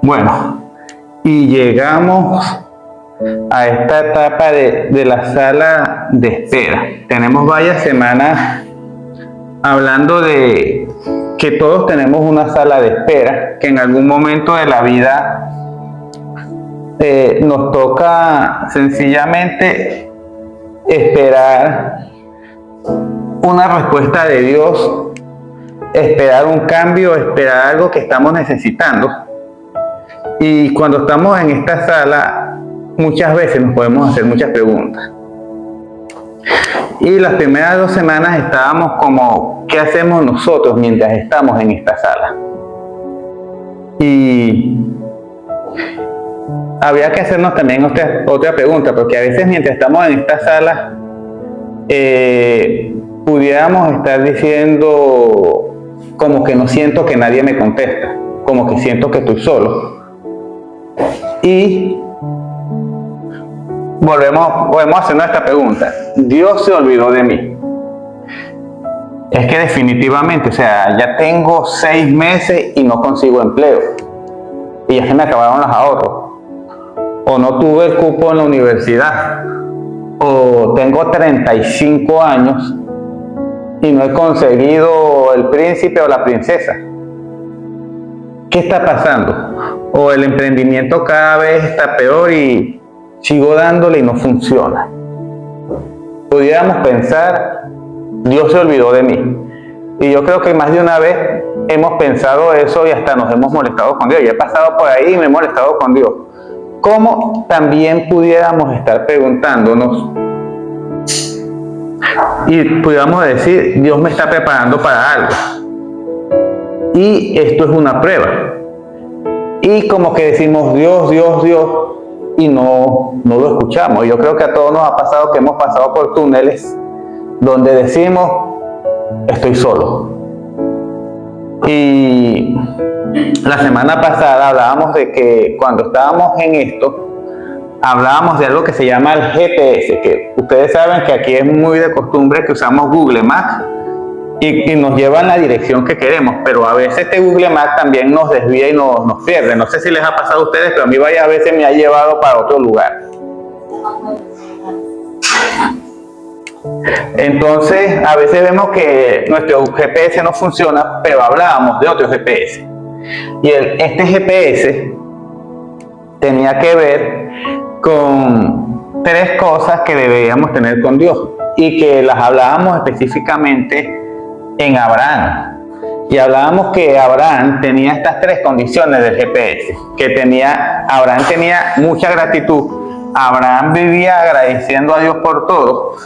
Bueno, y llegamos a esta etapa de la sala de espera. Tenemos varias semanas hablando de que todos tenemos una sala de espera, que en algún momento de la vida nos toca sencillamente esperar una respuesta de Dios, esperar un cambio, esperar algo que estamos necesitando. Y cuando estamos en esta sala, muchas veces nos podemos hacer muchas preguntas. Y las primeras 2 semanas estábamos como, ¿qué hacemos nosotros mientras estamos en esta sala? Y había que hacernos también otra pregunta, porque a veces mientras estamos en esta sala, pudiéramos estar diciendo como que no siento que nadie me contesta, como que siento que estoy solo. Y volvemos a hacernos esta pregunta: ¿Dios se olvidó de mí? Es que definitivamente, o sea, ya tengo 6 meses y no consigo empleo, y ya se me acabaron los ahorros, o no tuve el cupo en la universidad, o tengo 35 años y no he conseguido el príncipe o la princesa. ¿Qué está pasando? O el emprendimiento cada vez está peor y sigo dándole y no funciona. Pudiéramos pensar, Dios se olvidó de mí. Y yo creo que más de una vez hemos pensado eso y hasta nos hemos molestado con Dios. Yo he pasado por ahí y me he molestado con Dios. ¿Cómo también pudiéramos estar preguntándonos y pudiéramos decir, Dios me está preparando para algo? Y esto es una prueba. Y como que decimos Dios, Dios, Dios, y no lo escuchamos. Yo creo que a todos nos ha pasado que hemos pasado por túneles donde decimos, estoy solo. Y la semana pasada hablábamos de que cuando estábamos en esto, hablábamos de algo que se llama el GPS, que ustedes saben que aquí es muy de costumbre que usamos Google Maps y nos lleva en la dirección que queremos, pero a veces este Google Maps también nos desvía y nos pierde. No sé si les ha pasado a ustedes, pero a mí varias veces me ha llevado para otro lugar. Entonces, a veces vemos que nuestro GPS no funciona, pero hablábamos de otro GPS. Y este GPS tenía que ver con 3 cosas que deberíamos tener con Dios y que las hablábamos específicamente en Abraham. Y hablábamos que Abraham tenía estas 3 condiciones del GPS, Abraham tenía mucha gratitud. Abraham vivía agradeciendo a Dios por todo,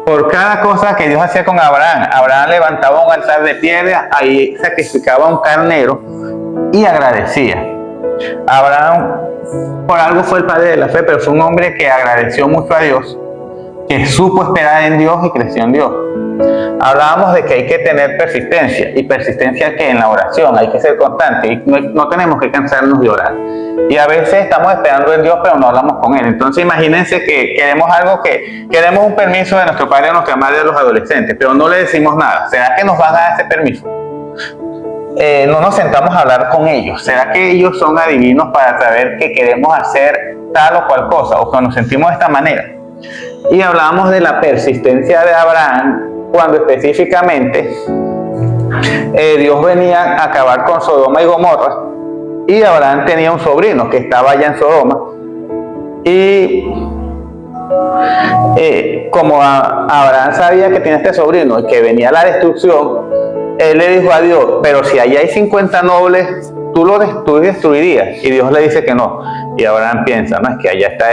por cada cosa que Dios hacía con Abraham. Abraham levantaba un altar de piedra, ahí sacrificaba un carnero y agradecía. Abraham por algo fue el padre de la fe, pero fue un hombre que agradeció mucho a Dios, que supo esperar en Dios y creció en Dios. Hablábamos de que hay que tener persistencia, y persistencia que en la oración hay que ser constante, y no tenemos que cansarnos de orar. Y a veces estamos esperando en Dios, pero no hablamos con Él. Entonces imagínense que queremos un permiso de nuestro padre o nuestra madre de los adolescentes, pero no le decimos nada. ¿Será que nos van a dar ese permiso? No nos sentamos a hablar con ellos. ¿Será que ellos son adivinos para saber que queremos hacer tal o cual cosa, o que nos sentimos de esta manera? Y hablamos de la persistencia de Abraham, cuando específicamente Dios venía a acabar con Sodoma y Gomorra, y Abraham tenía un sobrino que estaba allá en Sodoma, y como Abraham sabía que tenía este sobrino y que venía la destrucción, él le dijo a Dios, pero si allá hay 50 nobles, tú destruirías. Y Dios le dice que no. Y Abraham piensa, no, es que allá está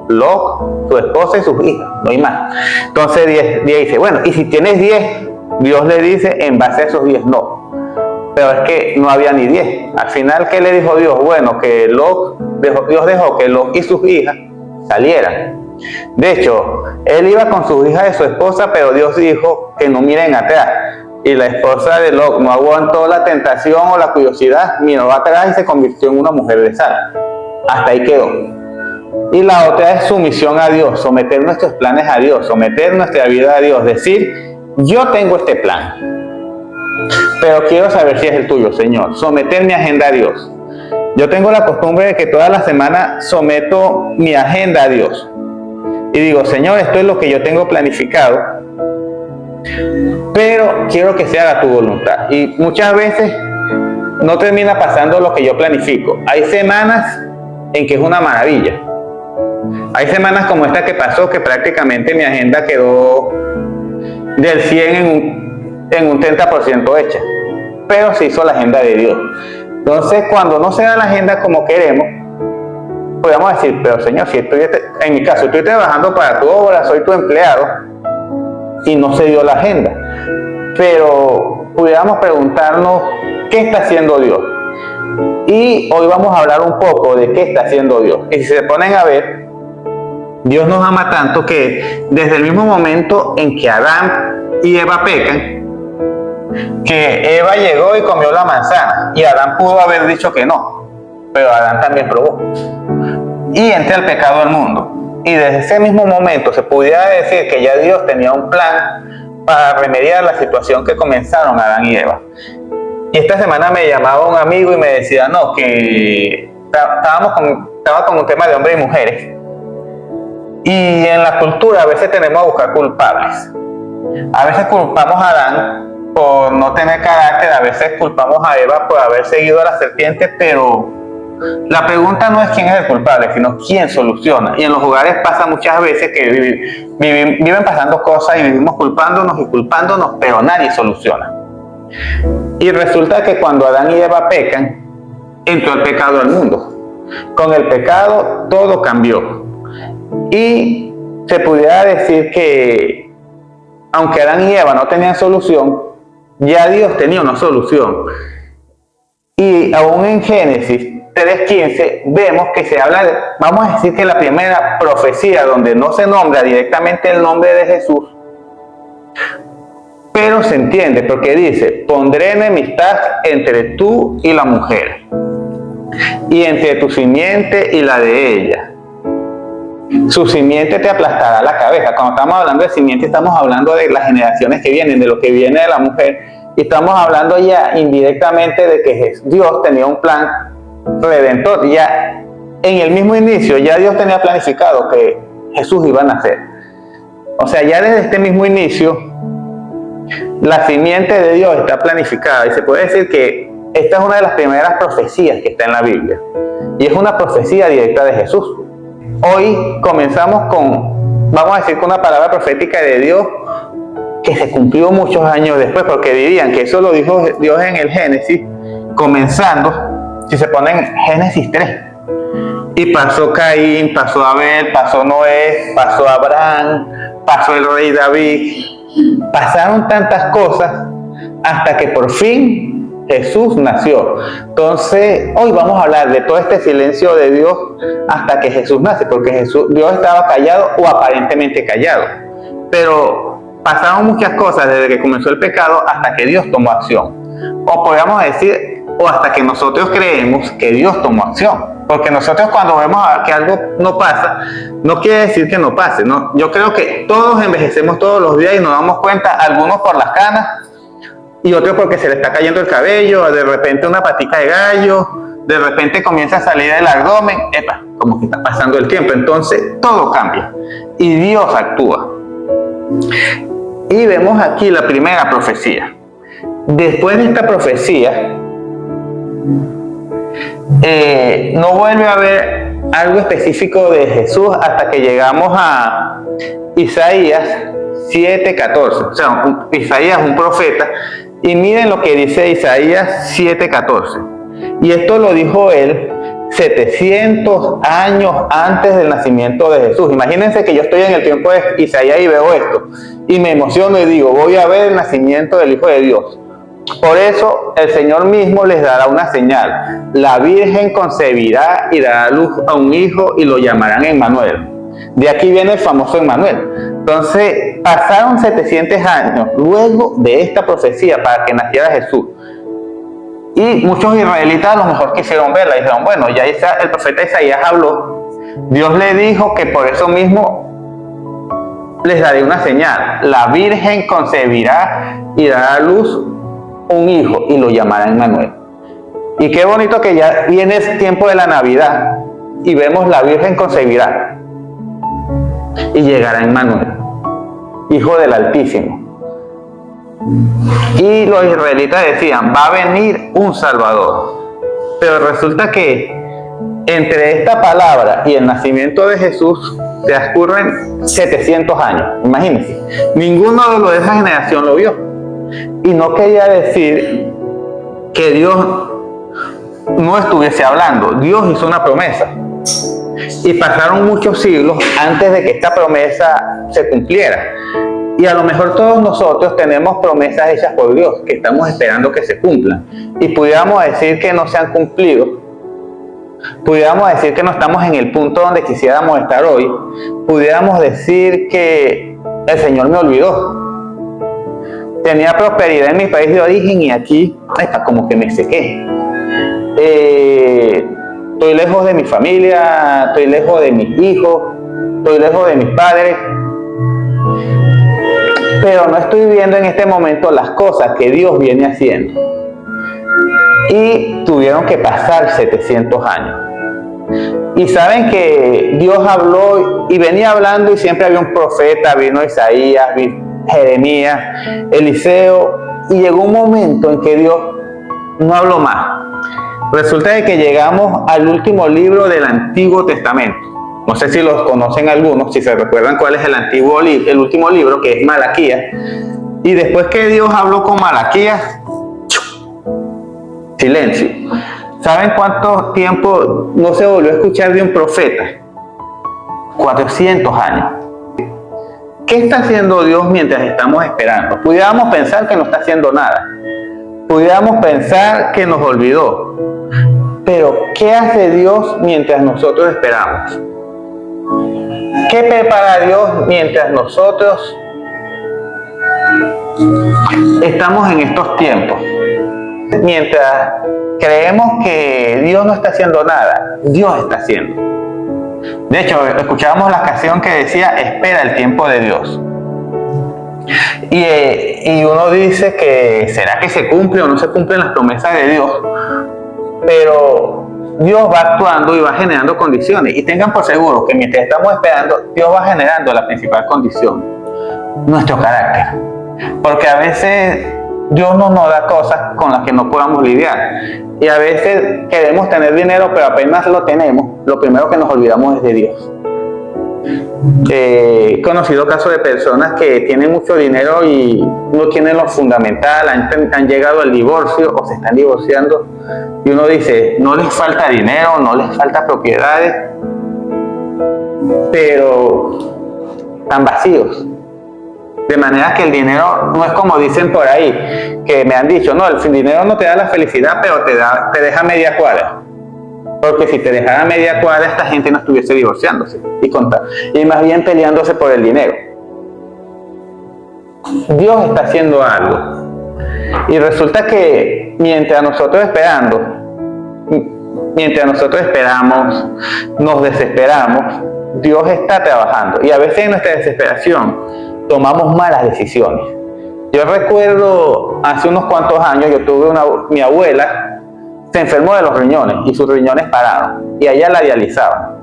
Lot, su esposa y sus hijas, no hay más. Entonces 10 dice, bueno, y si tienes 10, Dios le dice, en base a esos 10 no. Pero es que no había ni 10. Al final, ¿qué le dijo Dios? Bueno, que Dios dejó que Lot y sus hijas salieran. De hecho, él iba con sus hijas de su esposa, pero Dios dijo que no miren atrás. Y la esposa de Lot no aguantó la tentación o la curiosidad, miró atrás y se convirtió en una mujer de sal. Hasta ahí quedó. Y la otra es sumisión a Dios, someter nuestros planes a Dios, someter nuestra vida a Dios, decir, yo tengo este plan, pero quiero saber si es el tuyo, Señor. Someter mi agenda a Dios. Yo tengo la costumbre de que toda la semana someto mi agenda a Dios. Y digo, Señor, esto es lo que yo tengo planificado, pero quiero que se haga tu voluntad. Y muchas veces no termina pasando lo que yo planifico. Hay semanas en que es una maravilla. Hay semanas como esta que pasó, que prácticamente mi agenda quedó del 100 en un 30% hecha. Pero se hizo la agenda de Dios. Entonces, cuando no se da la agenda como queremos, podemos decir, pero Señor, si estoy, en mi caso, estoy trabajando para tu obra, soy tu empleado, y no se dio la agenda. Pero pudiéramos preguntarnos, ¿qué está haciendo Dios? Y hoy vamos a hablar un poco de qué está haciendo Dios. Y si se ponen a ver, Dios nos ama tanto que desde el mismo momento en que Adán y Eva pecan, que Eva llegó y comió la manzana, y Adán pudo haber dicho que no, pero Adán también probó. Y entra el pecado al mundo. Y desde ese mismo momento se pudiera decir que ya Dios tenía un plan para remediar la situación que comenzaron Adán y Eva. Y esta semana me llamaba un amigo y me decía, no, que estaba con un tema de hombres y mujeres. Y en la cultura a veces tenemos a buscar culpables. A veces culpamos a Adán por no tener carácter, a veces culpamos a Eva por haber seguido a la serpiente, pero la pregunta no es quién es el culpable, sino quién soluciona. Y en los hogares pasa muchas veces que viven pasando cosas y vivimos culpándonos, pero nadie soluciona. Y resulta que cuando Adán y Eva pecan, entró el pecado al mundo. Con el pecado todo cambió. Y se pudiera decir que, aunque Adán y Eva no tenían solución, ya Dios tenía una solución. Y aún en Génesis 3:15 vemos que se habla de, vamos a decir que la primera profecía donde no se nombra directamente el nombre de Jesús, pero se entiende porque dice, pondré enemistad entre tú y la mujer, y entre tu simiente y la de ella. Su simiente te aplastará la cabeza. Cuando estamos hablando de simiente, estamos hablando de las generaciones que vienen, de lo que viene de la mujer, y estamos hablando ya indirectamente de que Dios tenía un plan redentor. Ya en el mismo inicio, ya Dios tenía planificado que Jesús iba a nacer. O sea, ya desde este mismo inicio, la simiente de Dios está planificada, y se puede decir que esta es una de las primeras profecías que está en la Biblia, y es una profecía directa de Jesús. Hoy comenzamos con, vamos a decir, con una palabra profética de Dios que se cumplió muchos años después, porque dirían que eso lo dijo Dios en el Génesis, comenzando, si se ponen Génesis 3. Y pasó Caín, pasó Abel, pasó Noé, pasó Abraham, pasó el rey David. Pasaron tantas cosas hasta que por fin Jesús nació. Entonces, hoy vamos a hablar de todo este silencio de Dios hasta que Jesús nace, porque Dios estaba callado o aparentemente callado. Pero pasaron muchas cosas desde que comenzó el pecado hasta que Dios tomó acción. O podríamos decir, o hasta que nosotros creemos que Dios tomó acción. Porque nosotros cuando vemos que algo no pasa, no quiere decir que no pase, ¿no? Yo creo que todos envejecemos todos los días y nos damos cuenta, algunos por las canas, y otros porque se le está cayendo el cabello, de repente una patica de gallo, de repente comienza a salir el abdomen, como que está pasando el tiempo. Entonces todo cambia y Dios actúa. Y vemos aquí la primera profecía. Después de esta profecía, no vuelve a haber algo específico de Jesús hasta que llegamos a Isaías 7:14. O sea, Isaías es un profeta. Y miren lo que dice Isaías 7:14. Y esto lo dijo él 700 años antes del nacimiento de Jesús. Imagínense que yo estoy en el tiempo de Isaías y veo esto. Y me emociono y digo, voy a ver el nacimiento del Hijo de Dios. Por eso el Señor mismo les dará una señal. La Virgen concebirá y dará luz a un hijo y lo llamarán Emmanuel. De aquí viene el famoso Emmanuel. Entonces, pasaron 700 años luego de esta profecía para que naciera Jesús. Y muchos israelitas a lo mejor quisieron verla y dijeron, bueno, ya el profeta Isaías habló. Dios le dijo que por eso mismo les daré una señal. La Virgen concebirá y dará a luz un hijo y lo llamará Emmanuel. Y qué bonito que ya viene el tiempo de la Navidad y vemos la Virgen concebirá y llegará Emmanuel, Hijo del Altísimo. Y los israelitas decían, va a venir un Salvador. Pero resulta que entre esta palabra y el nacimiento de Jesús transcurren 700 años. Imagínense, ninguno de los de esa generación lo vio. Y no quería decir que Dios no estuviese hablando. Dios hizo una promesa. Y pasaron muchos siglos antes de que esta promesa se cumpliera. Y a lo mejor todos nosotros tenemos promesas hechas por Dios que estamos esperando que se cumplan. Y pudiéramos decir que no se han cumplido. Pudiéramos decir que no estamos en el punto donde quisiéramos estar hoy. Pudiéramos decir que el Señor me olvidó. Tenía prosperidad en mi país de origen y aquí como que me sequé. Estoy lejos de mi familia, estoy lejos de mis hijos, estoy lejos de mis padres. Pero no estoy viendo en este momento las cosas que Dios viene haciendo. Y tuvieron que pasar 700 años. Y saben que Dios habló y venía hablando y siempre había un profeta, vino Isaías, Jeremías, Eliseo, y llegó un momento en que Dios no habló más. Resulta de que llegamos al último libro del Antiguo Testamento. No sé si los conocen algunos, si se recuerdan cuál es el último libro, que es Malaquías. Y después que Dios habló con Malaquías, silencio. ¿Saben cuánto tiempo no se volvió a escuchar de un profeta? 400 años. ¿Qué está haciendo Dios mientras estamos esperando? Pudiéramos pensar que no está haciendo nada. Pudiéramos pensar que nos olvidó. Pero, ¿qué hace Dios mientras nosotros esperamos? ¿Qué prepara Dios mientras nosotros estamos en estos tiempos? Mientras creemos que Dios no está haciendo nada, Dios está haciendo. De hecho, escuchábamos la canción que decía, espera el tiempo de Dios. Y uno dice que, ¿será que se cumple o no se cumplen las promesas de Dios? Pero Dios va actuando y va generando condiciones. Y tengan por seguro que mientras estamos esperando, Dios va generando la principal condición, nuestro carácter. Porque a veces Dios no nos da cosas con las que no podamos lidiar. Y a veces queremos tener dinero, pero apenas lo tenemos, lo primero que nos olvidamos es de Dios. He conocido casos de personas que tienen mucho dinero y no tienen lo fundamental, han llegado al divorcio o se están divorciando. Y uno dice, no les falta dinero, no les falta propiedades, pero están vacíos. De manera que el dinero no es como dicen por ahí, que me han dicho, no, el dinero no te da la felicidad, pero te deja media cuadra. Porque si te dejara media cuadra, esta gente no estuviese divorciándose y más bien peleándose por el dinero. Dios está haciendo algo. Y resulta que mientras nosotros esperamos, nos desesperamos, Dios está trabajando. Y a veces en nuestra desesperación tomamos malas decisiones. Yo recuerdo hace unos cuantos años, mi abuela se enfermó de los riñones y sus riñones pararon y a ella la dializaban.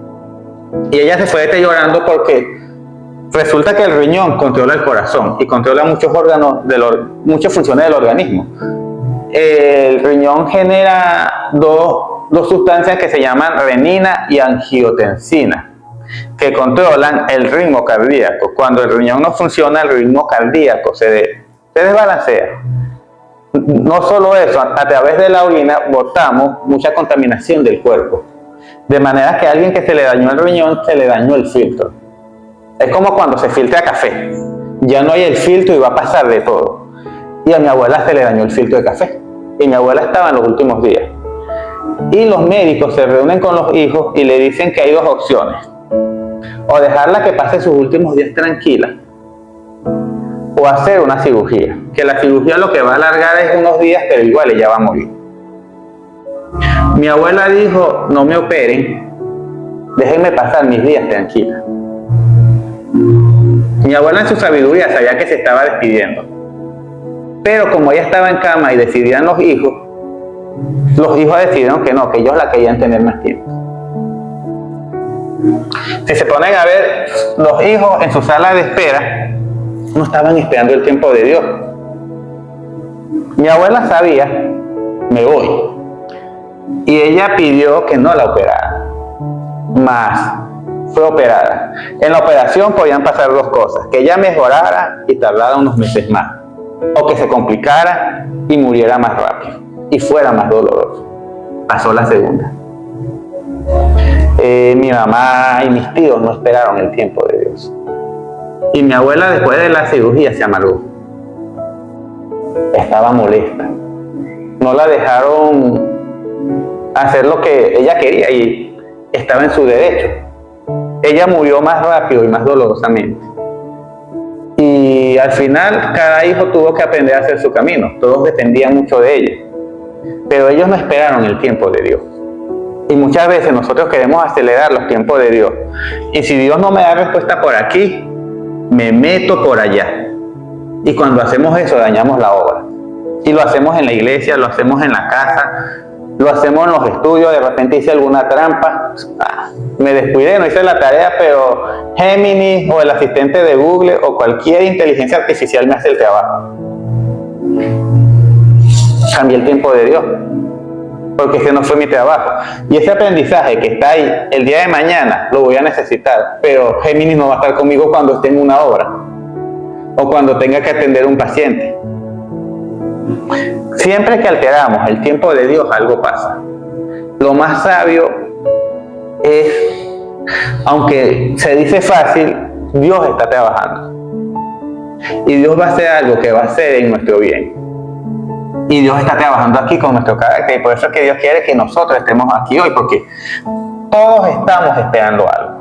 Y ella se fue deteriorando porque resulta que el riñón controla el corazón y controla muchos órganos, muchas funciones del organismo. El riñón genera dos sustancias que se llaman renina y angiotensina, que controlan el ritmo cardíaco. Cuando el riñón no funciona, el ritmo cardíaco se desbalancea. No solo eso, a través de la orina botamos mucha contaminación del cuerpo. De manera que a alguien que se le dañó el riñón, se le dañó el filtro. Es como cuando se filtra café. Ya no hay el filtro y va a pasar de todo. Y a mi abuela se le dañó el filtro de café. Y mi abuela estaba en los últimos días. Y los médicos se reúnen con los hijos y le dicen que hay dos opciones. O dejarla que pase sus últimos días tranquila, o hacer una cirugía. Que la cirugía lo que va a alargar es unos días, pero igual ella va a morir. Mi abuela dijo, no me operen, déjenme pasar mis días tranquila. Mi abuela en su sabiduría sabía que se estaba despidiendo. Pero como ella estaba en cama y decidían los hijos, los hijos decidieron que no, que ellos la querían tener más tiempo. Si se ponen a ver, los hijos en su sala de espera no estaban esperando el tiempo de Dios. Mi abuela sabía, me voy, y ella pidió que no la operaran, mas fue operada. En la operación podían pasar dos cosas: que ella mejorara y tardara unos meses más, o que se complicara y muriera más rápido y fuera más doloroso. Pasó la segunda. Mi mamá y mis tíos no esperaron el tiempo de Dios, y mi abuela, después de la cirugía, se amargó. Estaba molesta, no la dejaron hacer lo que ella quería y estaba en su derecho. Ella murió más rápido y más dolorosamente, y al final cada hijo tuvo que aprender a hacer su camino. Todos dependían mucho de ella, pero ellos no esperaron el tiempo de Dios. Y muchas veces nosotros queremos acelerar los tiempos de Dios, y si Dios no me da respuesta por aquí, me meto por allá. Y cuando hacemos eso, dañamos la obra. Y lo hacemos en la iglesia, lo hacemos en la casa, lo hacemos en los estudios. De repente hice alguna trampa, me descuidé, no hice la tarea, pero Gemini o el asistente de Google o cualquier inteligencia artificial me hace el trabajo. Cambié el tiempo de Dios, porque ese no fue mi trabajo. Y ese aprendizaje que está ahí, el día de mañana lo voy a necesitar, pero Géminis no va a estar conmigo cuando esté en una obra o cuando tenga que atender a un paciente. Siempre que alteramos el tiempo de Dios, algo pasa. Lo más sabio es, aunque se dice fácil, Dios está trabajando. Y Dios va a hacer algo que va a ser en nuestro bien. Y Dios está trabajando aquí con nuestro carácter, y por eso es que Dios quiere que nosotros estemos aquí hoy, porque todos estamos esperando algo.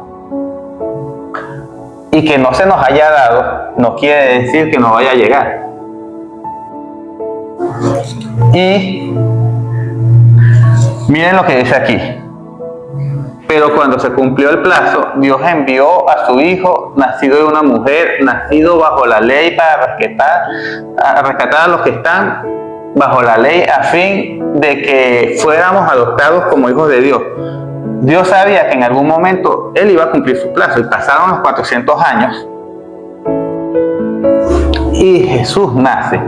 Y que no se nos haya dado no quiere decir que no vaya a llegar. Y miren lo que dice aquí: pero cuando se cumplió el plazo, Dios envió a su Hijo, nacido de una mujer, nacido bajo la ley, para rescatar a los que están bajo la ley, a fin de que fuéramos adoptados como hijos de Dios. Dios sabía que en algún momento Él iba a cumplir su plazo, y pasaron los 400 años y Jesús nace.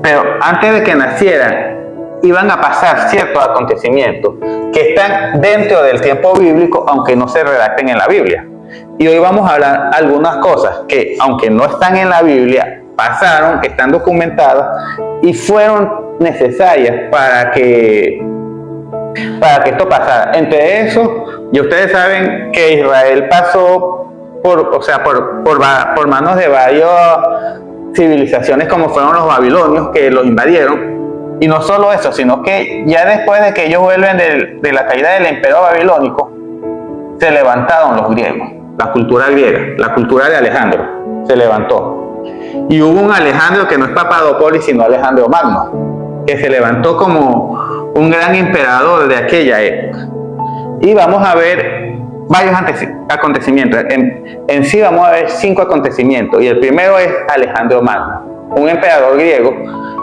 Pero antes de que nacieran, iban a pasar ciertos acontecimientos que están dentro del tiempo bíblico, aunque no se redacten en la Biblia. Y hoy vamos a hablar algunas cosas que, aunque no están en la Biblia, pasaron, están documentadas y fueron necesarias para que esto pasara. Entre eso, y ustedes saben que Israel pasó por manos de varias civilizaciones, como fueron los babilonios, que los invadieron. Y no solo eso, sino que ya después de que ellos vuelven de la caída del imperio babilónico, se levantaron los griegos, la cultura griega, la cultura de Alejandro, se levantó. Y hubo un Alejandro que no es Papadopoulos, sino Alejandro Magno, que se levantó como un gran emperador de aquella época. Y vamos a ver varios acontecimientos. En sí vamos a ver 5 acontecimientos. Y el primero es Alejandro Magno, un emperador griego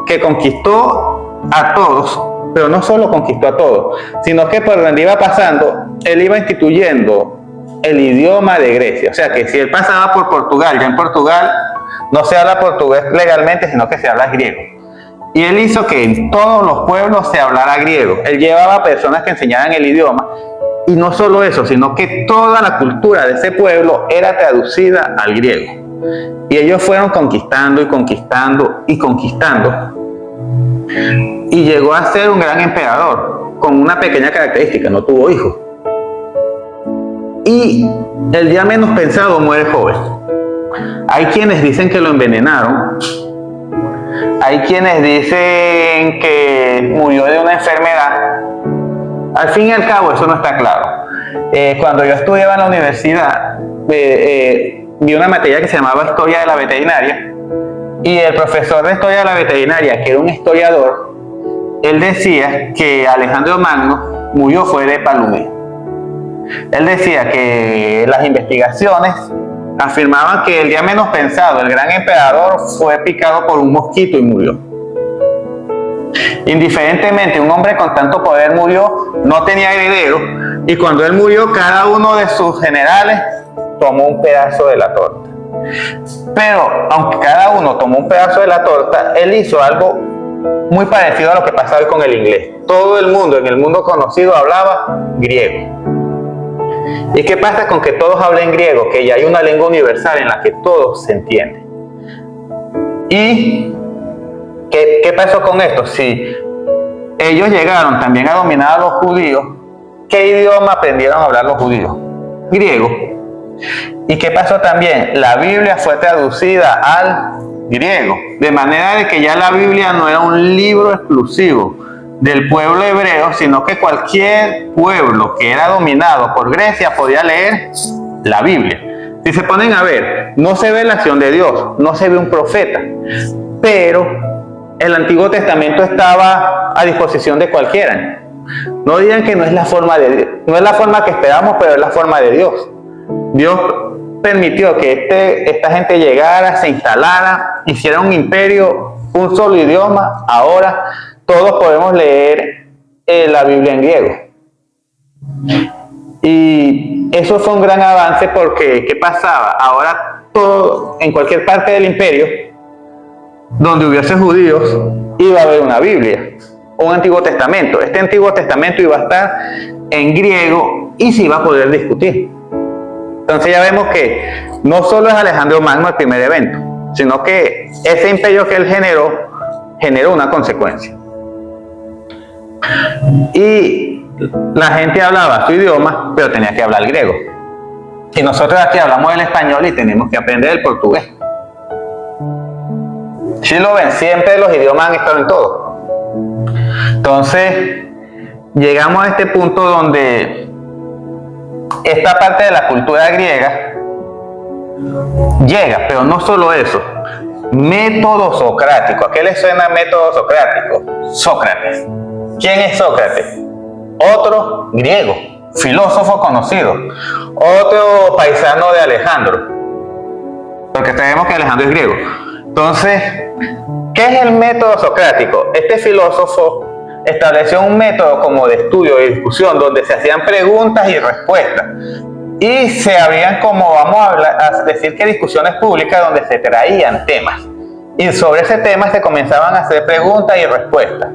que conquistó a todos, pero no solo conquistó a todos, sino que por donde iba pasando, él iba instituyendo el idioma de Grecia. O sea que si él pasaba por Portugal, ya en Portugal no se habla portugués legalmente, sino que se habla griego. Y él hizo que en todos los pueblos se hablara griego. Él llevaba personas que enseñaran el idioma, y no solo eso, sino que toda la cultura de ese pueblo era traducida al griego. Y ellos fueron conquistando y conquistando y conquistando. Y llegó a ser un gran emperador, con una pequeña característica: no tuvo hijos. Y el día menos pensado muere joven. Hay quienes dicen que lo envenenaron. Hay quienes dicen que murió de una enfermedad. Al fin y al cabo, eso no está claro. Cuando yo estudiaba en la universidad, vi una materia que se llamaba Historia de la Veterinaria, y el profesor de Historia de la Veterinaria, que era un historiador, él decía que Alejandro Magno murió fue de paludez. Él decía que las investigaciones afirmaban que el día menos pensado, el gran emperador fue picado por un mosquito y murió. Indiferentemente, un hombre con tanto poder murió, no tenía heredero, y cuando él murió, cada uno de sus generales tomó un pedazo de la torta. Pero, aunque cada uno tomó un pedazo de la torta, él hizo algo muy parecido a lo que pasa hoy con el inglés. Todo el mundo, en el mundo conocido, hablaba griego. ¿Y qué pasa con que todos hablen griego? Que ya hay una lengua universal en la que todos se entienden. ¿Y qué pasó con esto? Si ellos llegaron también a dominar a los judíos, ¿qué idioma aprendieron a hablar los judíos? Griego. ¿Y qué pasó también? La Biblia fue traducida al griego, de manera de que ya la Biblia no era un libro exclusivo del pueblo hebreo, sino que cualquier pueblo que era dominado por Grecia podía leer la Biblia. Si se ponen a ver, no se ve la acción de Dios, no se ve un profeta, pero el Antiguo Testamento estaba a disposición de cualquiera. No digan que no es la forma que esperamos, pero es la forma de Dios. Dios permitió que esta gente llegara, se instalara, hiciera un imperio, un solo idioma. Ahora todos podemos leer la Biblia en griego. Y eso fue un gran avance porque, ¿qué pasaba? Ahora todo, en cualquier parte del imperio, donde hubiese judíos, iba a haber una Biblia, un Antiguo Testamento. Este Antiguo Testamento iba a estar en griego y se iba a poder discutir. Entonces ya vemos que no solo es Alejandro Magno el primer evento, sino que ese imperio que él generó una consecuencia. Y la gente hablaba su idioma, pero tenía que hablar griego. Y nosotros aquí hablamos el español y tenemos que aprender el portugués. Si lo ven, siempre los idiomas han estado en todo. Entonces, llegamos a este punto donde esta parte de la cultura griega llega, pero no solo eso. Método socrático. ¿A qué le suena método socrático? Sócrates. ¿Quién es Sócrates? Otro griego, filósofo conocido, otro paisano de Alejandro, porque sabemos que Alejandro es griego. Entonces, ¿qué es el método socrático? Este filósofo estableció un método como de estudio y discusión donde se hacían preguntas y respuestas y se habían, como vamos a decir, que discusiones públicas donde se traían temas y sobre ese tema se comenzaban a hacer preguntas y respuestas.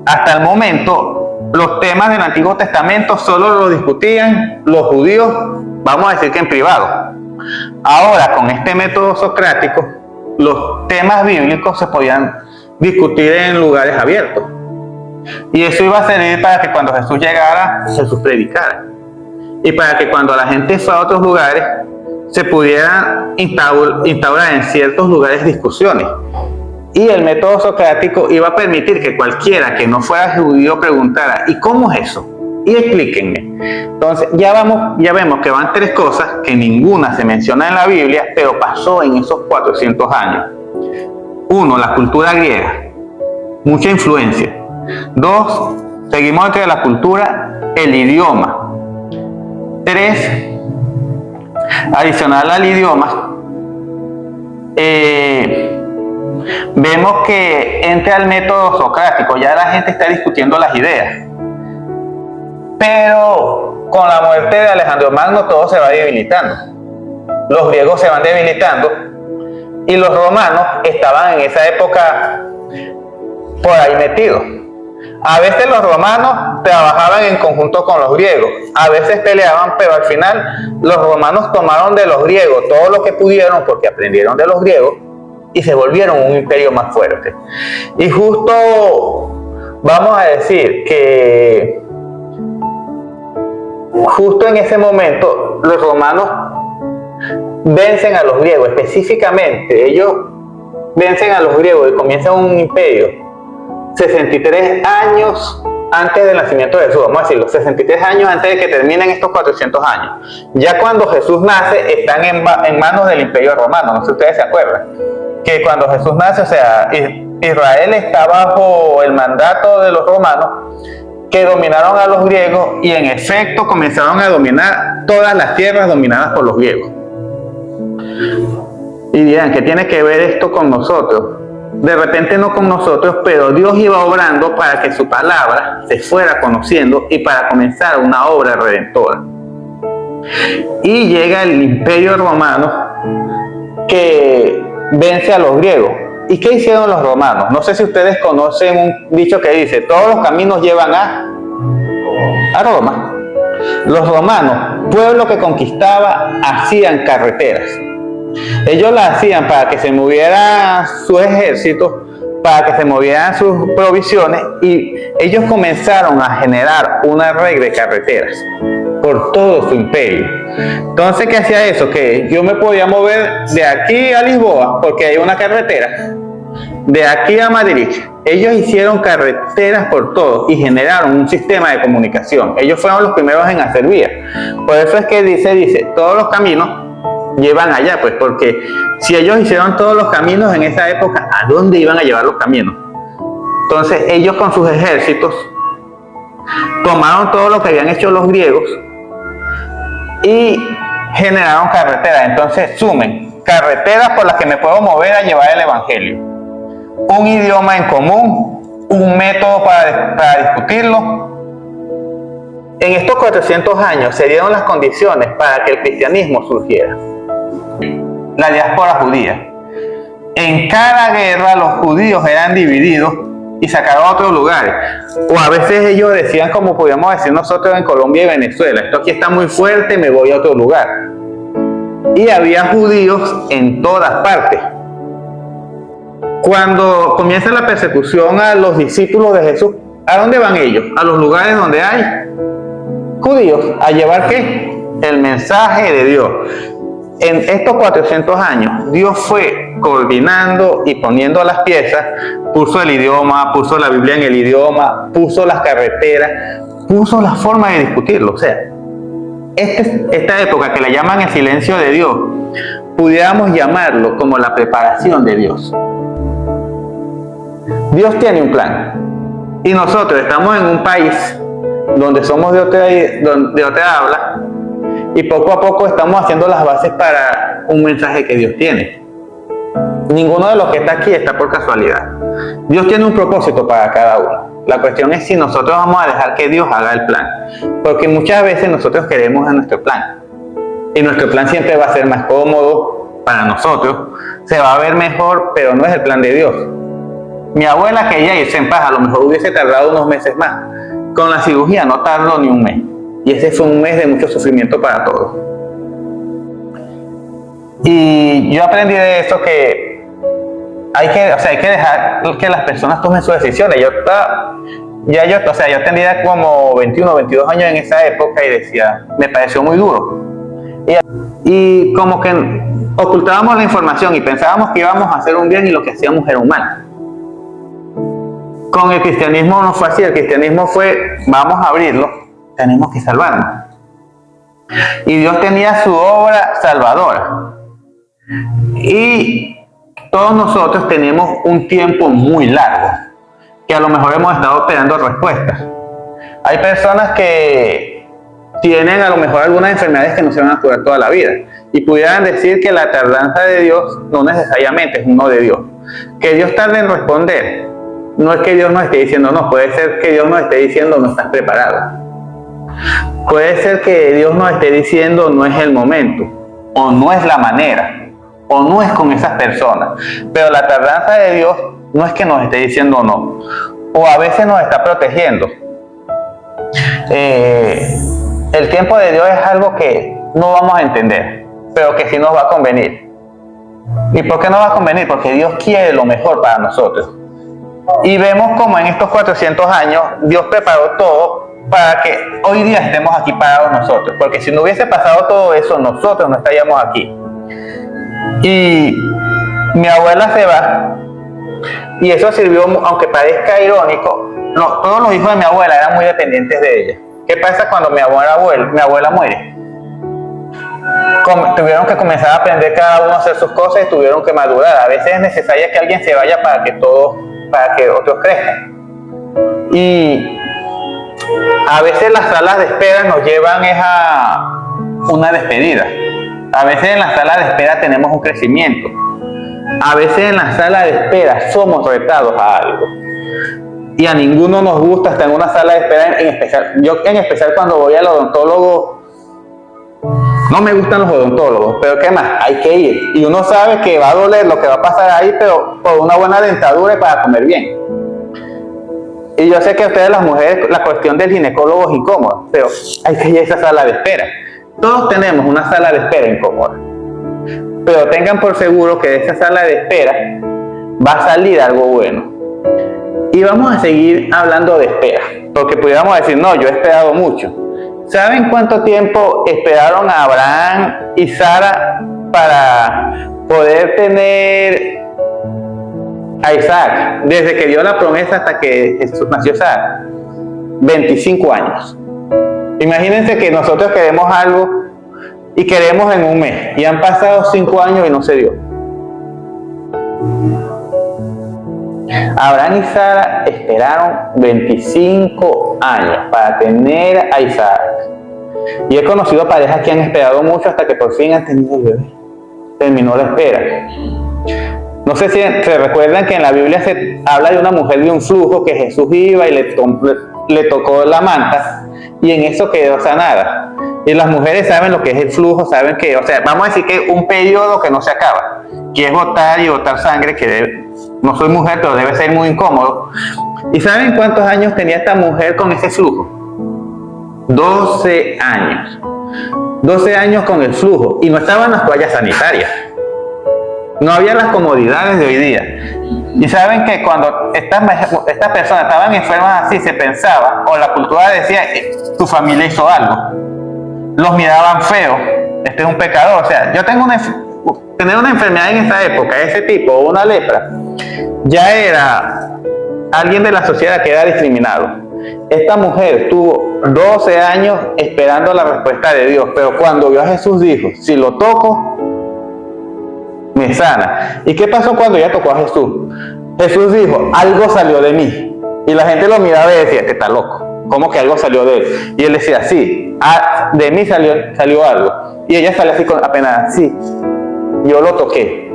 Hasta el momento, los temas del Antiguo Testamento solo los discutían los judíos, vamos a decir que en privado. Ahora, con este método socrático, los temas bíblicos se podían discutir en lugares abiertos. Y eso iba a servir para que cuando Jesús llegara, Jesús predicara. Y para que cuando la gente fue a otros lugares, se pudieran instaurar en ciertos lugares discusiones. Y el método socrático iba a permitir que cualquiera que no fuera judío preguntara, ¿y cómo es eso? Y explíquenme. Entonces ya vemos que van tres cosas que ninguna se menciona en la Biblia, pero pasó en esos 400 años. Uno, la cultura griega, mucha influencia. Dos, seguimos dentro de la cultura, el idioma. Tres, adicional al idioma, vemos que entra el método socrático, ya la gente está discutiendo las ideas. Pero con la muerte de Alejandro Magno todo se va debilitando. Los griegos se van debilitando y los romanos estaban en esa época por ahí metidos. A veces los romanos trabajaban en conjunto con los griegos, a veces peleaban, pero al final los romanos tomaron de los griegos todo lo que pudieron porque aprendieron de los griegos y se volvieron un imperio más fuerte. Y justo vamos a decir que justo en ese momento los romanos vencen a los griegos, específicamente ellos vencen a los griegos y comienzan un imperio 63 años antes del nacimiento de Jesús, vamos a decirlo, 63 años antes de que terminen estos 400 años. Ya cuando Jesús nace están en manos del imperio romano, no sé si ustedes se acuerdan, que cuando Jesús nace, o sea, Israel está bajo el mandato de los romanos, que dominaron a los griegos y en efecto comenzaron a dominar todas las tierras dominadas por los griegos. Y dirán, ¿qué tiene que ver esto con nosotros? de repente no con nosotros, pero Dios iba obrando para que su palabra se fuera conociendo y para comenzar una obra redentora. Y llega el Imperio Romano que vence a los griegos. ¿Y qué hicieron los romanos? No sé si ustedes conocen un dicho que dice: todos los caminos llevan a Roma. Los romanos, pueblo que conquistaba, hacían carreteras. Ellos las hacían para que se movieran sus ejércitos, para que se movieran sus provisiones, y ellos comenzaron a generar una red de carreteras por todo su imperio. Entonces, ¿qué hacía eso? Que yo me podía mover de aquí a Lisboa porque hay una carretera, de aquí a Madrid. Ellos hicieron carreteras por todo y generaron un sistema de comunicación. Ellos fueron los primeros en hacer vías. Por eso es que dice, todos los caminos llevan allá, pues, porque si ellos hicieron todos los caminos en esa época, ¿a dónde iban a llevar los caminos? Entonces ellos con sus ejércitos tomaron todo lo que habían hecho los griegos y generaron carreteras. Entonces sumen carreteras por las que me puedo mover a llevar el evangelio, un idioma en común, un método para discutirlo. En estos 400 años se dieron las condiciones para que el cristianismo surgiera. La diáspora judía. En cada guerra los judíos eran divididos y sacaron a otros lugares. O a veces ellos decían, como podríamos decir nosotros en Colombia y Venezuela: esto aquí está muy fuerte, me voy a otro lugar. Y había judíos en todas partes. Cuando comienza la persecución a los discípulos de Jesús, ¿a dónde van ellos? A los lugares donde hay judíos. ¿A llevar qué? El mensaje de Dios. En estos 400 años, Dios fue coordinando y poniendo las piezas. Puso el idioma, puso la Biblia en el idioma, puso las carreteras, puso la forma de discutirlo. O sea, esta época que la llaman el silencio de Dios, pudiéramos llamarlo como la preparación de Dios. Dios tiene un plan y nosotros estamos en un país donde somos de otra habla, y poco a poco estamos haciendo las bases para un mensaje que Dios tiene. Ninguno de los que está aquí está por casualidad. Dios tiene un propósito para cada uno. La cuestión es si nosotros vamos a dejar que Dios haga el plan, porque muchas veces nosotros queremos a nuestro plan, y nuestro plan siempre va a ser más cómodo para nosotros, se va a ver mejor, pero no es el plan de Dios. Mi abuela quería irse en paz, a lo mejor hubiese tardado unos meses más. Con la cirugía no tardó ni un mes. Y ese fue un mes de mucho sufrimiento para todos. Y yo aprendí de eso que hay que dejar que las personas tomen sus decisiones. Yo tenía como 21 o 22 años en esa época y decía, me pareció muy duro. Y como que ocultábamos la información y pensábamos que íbamos a hacer un bien y lo que hacíamos era un mal. Con el cristianismo no fue así. El cristianismo fue: vamos a abrirlo, tenemos que salvarnos. Y Dios tenía su obra salvadora. Y todos nosotros tenemos un tiempo muy largo, que a lo mejor hemos estado esperando respuestas. Hay personas que tienen a lo mejor algunas enfermedades que no se van a curar toda la vida. Y pudieran decir que la tardanza de Dios no necesariamente es un no de Dios. Que Dios tarde en responder, no es que Dios nos esté diciendo no, puede ser que Dios nos esté diciendo no estás preparado. Puede ser que Dios nos esté diciendo no es el momento, o no es la manera, o no es con esas personas. Pero la tardanza de Dios no es que nos esté diciendo no, o a veces nos está protegiendo. El tiempo de Dios es algo que no vamos a entender, pero que sí nos va a convenir. ¿Y por qué nos va a convenir? Porque Dios quiere lo mejor para nosotros. Y vemos como en estos 400 años Dios preparó todo para que hoy día estemos aquí parados nosotros. Porque si no hubiese pasado todo eso, nosotros no estaríamos aquí. Y mi abuela se va, y eso sirvió, aunque parezca irónico, todos los hijos de mi abuela eran muy dependientes de ella. ¿Qué pasa cuando mi abuela muere? Tuvieron que comenzar a aprender cada uno a hacer sus cosas y tuvieron que madurar. A veces es necesario que alguien se vaya para que otros crezcan. Y a veces las salas de espera nos llevan a una despedida. A veces en las salas de espera tenemos un crecimiento. a veces en la sala de espera somos retados a algo. Y a ninguno nos gusta estar en una sala de espera, en especial. Yo en especial cuando voy al odontólogo, no me gustan los odontólogos, pero ¿qué más? Hay que ir. Y uno sabe que va a doler lo que va a pasar ahí, pero por una buena dentadura y para comer bien. Y yo sé que a ustedes las mujeres, la cuestión del ginecólogo es incómoda, pero hay que ir a esa sala de espera. Todos tenemos una sala de espera incómoda. Pero tengan por seguro que de esa sala de espera va a salir algo bueno. Y vamos a seguir hablando de espera, porque pudiéramos decir, no, yo he esperado mucho. ¿Saben cuánto tiempo esperaron a Abraham y Sara para poder tener a Isaac? Desde que dio la promesa hasta que nació Sara. 25 años. Imagínense que nosotros queremos algo y queremos en un mes. Y han pasado 5 años y no se dio. Abraham y Sara esperaron 25 años para tener a Isaac. Y he conocido parejas que han esperado mucho hasta que por fin han tenido el bebé. Terminó la espera. No sé si se recuerdan que en la Biblia se habla de una mujer de un flujo que Jesús iba y le tocó la manta y en eso quedó sanada. Y las mujeres saben lo que es el flujo, saben que, o sea, vamos a decir que un periodo que no se acaba, que es botar y botar sangre, que debe, no soy mujer, pero debe ser muy incómodo. ¿Y saben cuántos años tenía esta mujer con ese flujo? 12 años. 12 años con el flujo. Y no estaban las toallas sanitarias. No había las comodidades de hoy día. Y saben que cuando estas personas estaban enfermas así, se pensaba, o la cultura decía, tu familia hizo algo. Los miraban feo. Este es un pecador. O sea, yo tengo tener una enfermedad en esa época, ese tipo, o una lepra, ya era alguien de la sociedad que era discriminado. Esta mujer tuvo 12 años esperando la respuesta de Dios, pero cuando vio a Jesús dijo, si lo toco, me sana. ¿Y qué pasó cuando ella tocó a Jesús? Jesús dijo, algo salió de mí. Y la gente lo miraba y decía, está loco. ¿Cómo que algo salió de él? Y él decía, sí, de mí salió algo. Y ella salió así apenas, sí, yo lo toqué.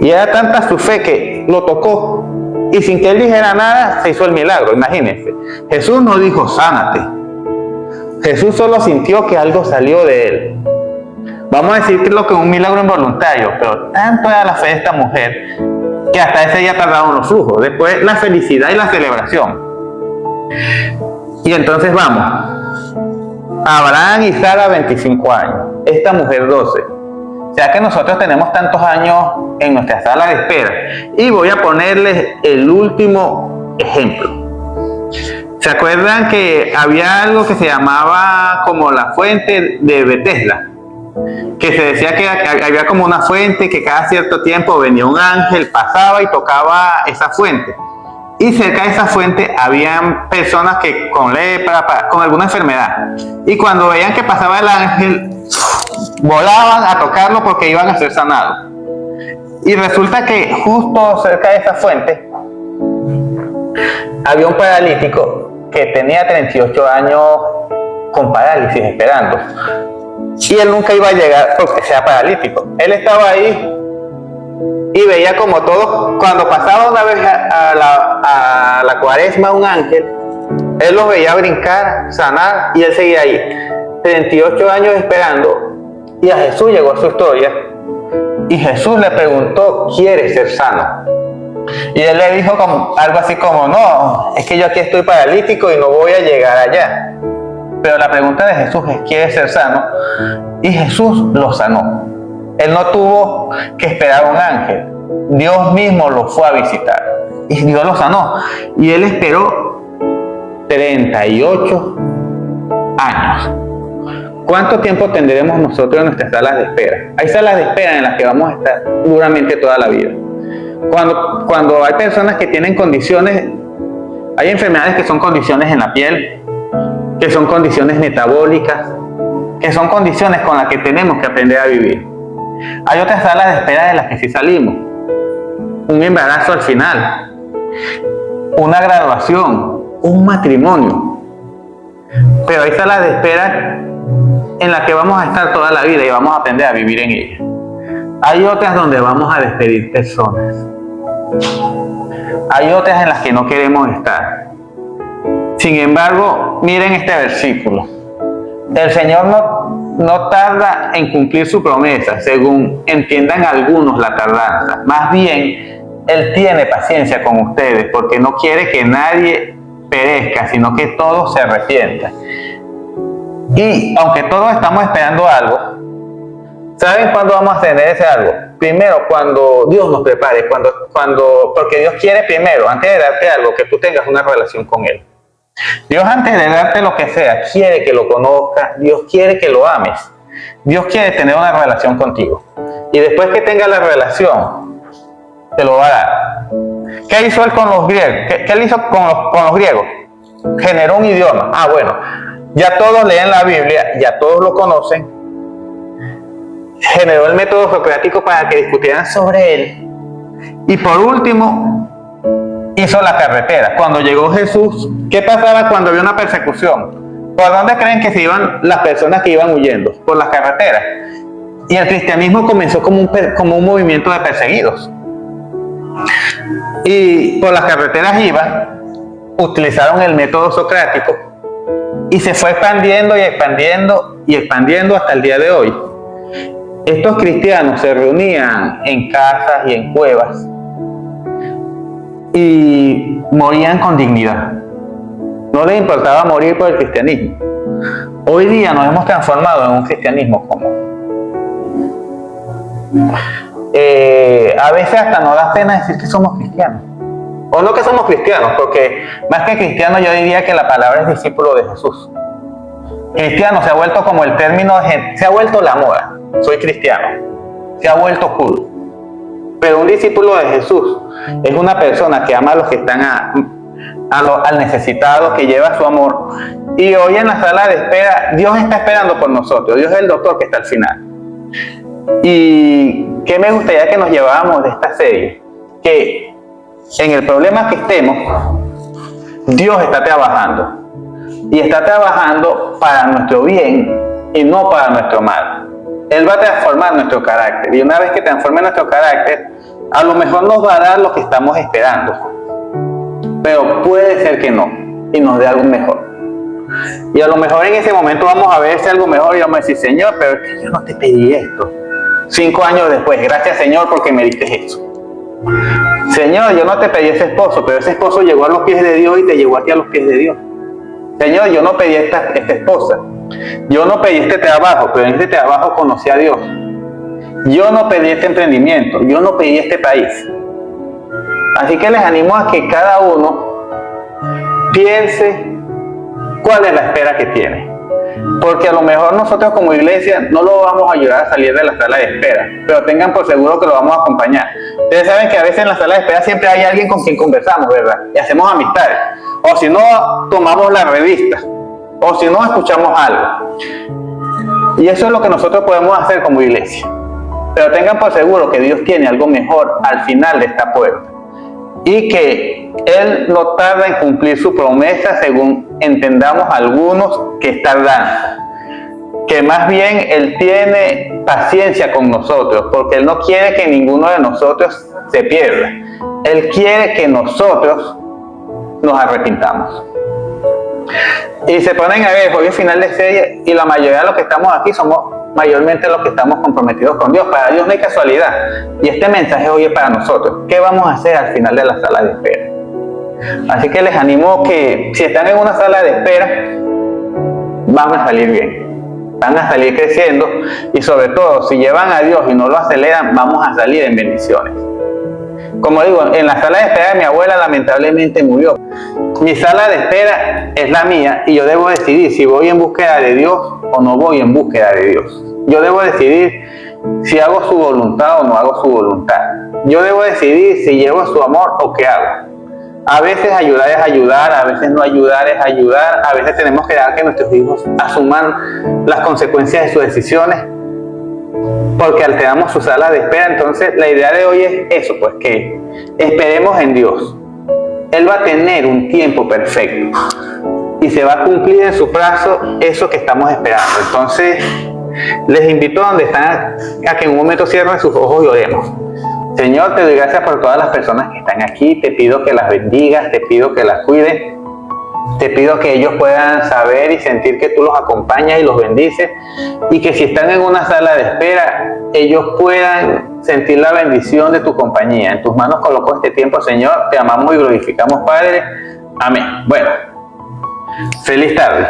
Y era tanta su fe que lo tocó. Y sin que él dijera nada, se hizo el milagro, imagínense. Jesús no dijo, sánate. Jesús solo sintió que algo salió de él. Vamos a decir que es lo que es un milagro involuntario, pero tanto era la fe de esta mujer que hasta ese día tardaron los flujos. Después la felicidad y la celebración. Y entonces vamos. Abraham y Sara 25 años. Esta mujer 12. O sea que nosotros tenemos tantos años en nuestra sala de espera. Y voy a ponerles el último ejemplo. ¿Se acuerdan que había algo que se llamaba como la fuente de Betesda? Que se decía que había como una fuente que cada cierto tiempo venía un ángel, pasaba y tocaba esa fuente. Y cerca de esa fuente habían personas que con lepra, con alguna enfermedad. Y cuando veían que pasaba el ángel, volaban a tocarlo porque iban a ser sanados. Y resulta que justo cerca de esa fuente había un paralítico que tenía 38 años con parálisis esperando. Y él nunca iba a llegar porque sea paralítico. Él estaba ahí y veía como todos, cuando pasaba una vez a la cuaresma un ángel, él los veía brincar, sanar y él seguía ahí. 38 años esperando. Y a Jesús llegó su historia y Jesús le preguntó, ¿quieres ser sano? Y él le dijo algo así como, no, es que yo aquí estoy paralítico y no voy a llegar allá. Pero la pregunta de Jesús es, ¿quieres ser sano? Y Jesús lo sanó. Él no tuvo que esperar a un ángel. Dios mismo lo fue a visitar. Y Dios lo sanó. Y él esperó 38 años. ¿Cuánto tiempo tendremos nosotros en nuestras salas de espera? Hay salas de espera en las que vamos a estar duramente toda la vida. Cuando hay personas que tienen condiciones, hay enfermedades que son condiciones en la piel, que son condiciones metabólicas, que son condiciones con las que tenemos que aprender a vivir. Hay otras salas de espera de las que sí salimos. Un embarazo al final, una graduación, un matrimonio. Pero hay salas de espera en las que vamos a estar toda la vida y vamos a aprender a vivir en ellas. Hay otras donde vamos a despedir personas. Hay otras en las que no queremos estar. Sin embargo, miren este versículo. El Señor no tarda en cumplir su promesa, según entiendan algunos la tardanza. Más bien, Él tiene paciencia con ustedes, porque no quiere que nadie perezca, sino que todos se arrepientan. Y aunque todos estamos esperando algo, ¿saben cuándo vamos a tener ese algo? Primero, cuando Dios nos prepare, porque Dios quiere primero, antes de darte algo, que tú tengas una relación con Él. Dios, antes de darte lo que sea, quiere que lo conozcas, Dios quiere que lo ames, Dios quiere tener una relación contigo. Y después que tenga la relación, te lo va a dar. ¿Qué hizo Él con los griegos? ¿Qué Él hizo con los griegos? Generó un idioma. Bueno, ya todos leen la Biblia, ya todos lo conocen. Generó el método socrático para que discutieran sobre él. Y por último, hizo la carretera. Cuando llegó Jesús, ¿qué pasaba cuando había una persecución? ¿Por dónde creen que se iban las personas que iban huyendo? Por las carreteras. Y el cristianismo comenzó como un movimiento de perseguidos. Y por las carreteras utilizaron el método socrático y se fue expandiendo y expandiendo y expandiendo hasta el día de hoy. Estos cristianos se reunían en casas y en cuevas y morían con dignidad. No les importaba morir por el cristianismo. Hoy día nos hemos transformado en un cristianismo común. A veces hasta nos da pena decir que somos cristianos. O no que somos cristianos, porque más que cristiano yo diría que la palabra es discípulo de Jesús. Cristiano se ha vuelto como el término, se ha vuelto la moda. Soy cristiano. Se ha vuelto cool. Pero un discípulo de Jesús es una persona que ama a los que están al necesitado, que lleva su amor. Y hoy en la sala de espera, Dios está esperando por nosotros. Dios es el doctor que está al final. Y ¿qué me gustaría que nos lleváramos de esta serie? Que en el problema que estemos, Dios está trabajando. Y está trabajando para nuestro bien y no para nuestro mal. Él va a transformar nuestro carácter. Y una vez que transforme nuestro carácter, a lo mejor nos va a dar lo que estamos esperando. Pero puede ser que no. Y nos dé algo mejor. Y a lo mejor en ese momento vamos a ver ese algo mejor y vamos a decir, Señor, pero es que yo no te pedí esto. 5 años después, gracias Señor porque me diste eso. Señor, yo no te pedí ese esposo, pero ese esposo llegó a los pies de Dios y te llegó a ti a los pies de Dios. Señor, yo no pedí esta esposa. Yo no pedí este trabajo, pero en este trabajo conocí a Dios. Yo no pedí este emprendimiento, yo no pedí este país. Así que les animo a que cada uno piense cuál es la espera que tiene. Porque a lo mejor nosotros como iglesia no lo vamos a ayudar a salir de la sala de espera, pero tengan por seguro que lo vamos a acompañar. Ustedes saben que a veces en la sala de espera siempre hay alguien con quien conversamos, ¿verdad? Y hacemos amistades. O si no, tomamos la revista. O si no, escuchamos algo. Y eso es lo que nosotros podemos hacer como iglesia. Pero tengan por seguro que Dios tiene algo mejor al final de esta puerta. Y que Él no tarda en cumplir su promesa según entendamos algunos que está dando. Que más bien Él tiene paciencia con nosotros, porque Él no quiere que ninguno de nosotros se pierda. Él quiere que nosotros nos arrepintamos. Y se ponen a ver, hoy es final de serie y la mayoría de los que estamos aquí somos mayormente los que estamos comprometidos con Dios. Para Dios no hay casualidad. Y este mensaje hoy es para nosotros. ¿Qué vamos a hacer al final de la sala de espera? Así que les animo que si están en una sala de espera, van a salir bien. Van a salir creciendo y sobre todo, si llevan a Dios y no lo aceleran, vamos a salir en bendiciones. Como digo, en la sala de espera de mi abuela lamentablemente murió. Mi sala de espera es la mía y yo debo decidir si voy en búsqueda de Dios o no voy en búsqueda de Dios. Yo debo decidir si hago su voluntad o no hago su voluntad. Yo debo decidir si llevo su amor o qué hago. A veces ayudar es ayudar, a veces no ayudar es ayudar, a veces tenemos que dejar que nuestros hijos asuman las consecuencias de sus decisiones porque alteramos su sala de espera. Entonces la idea de hoy es eso, pues que esperemos en Dios. Él va a tener un tiempo perfecto y se va a cumplir en su plazo eso que estamos esperando. Entonces Les invito a donde están a que en un momento cierren sus ojos y oremos. Señor, te doy gracias por todas las personas que están aquí. Te pido que las bendigas, te pido que las cuides. Te pido que ellos puedan saber y sentir que tú los acompañas y los bendices, y que si están en una sala de espera, ellos puedan sentir la bendición de tu compañía. En tus manos coloco este tiempo, Señor. Te amamos y glorificamos, Padre. Amén. Bueno, feliz tarde.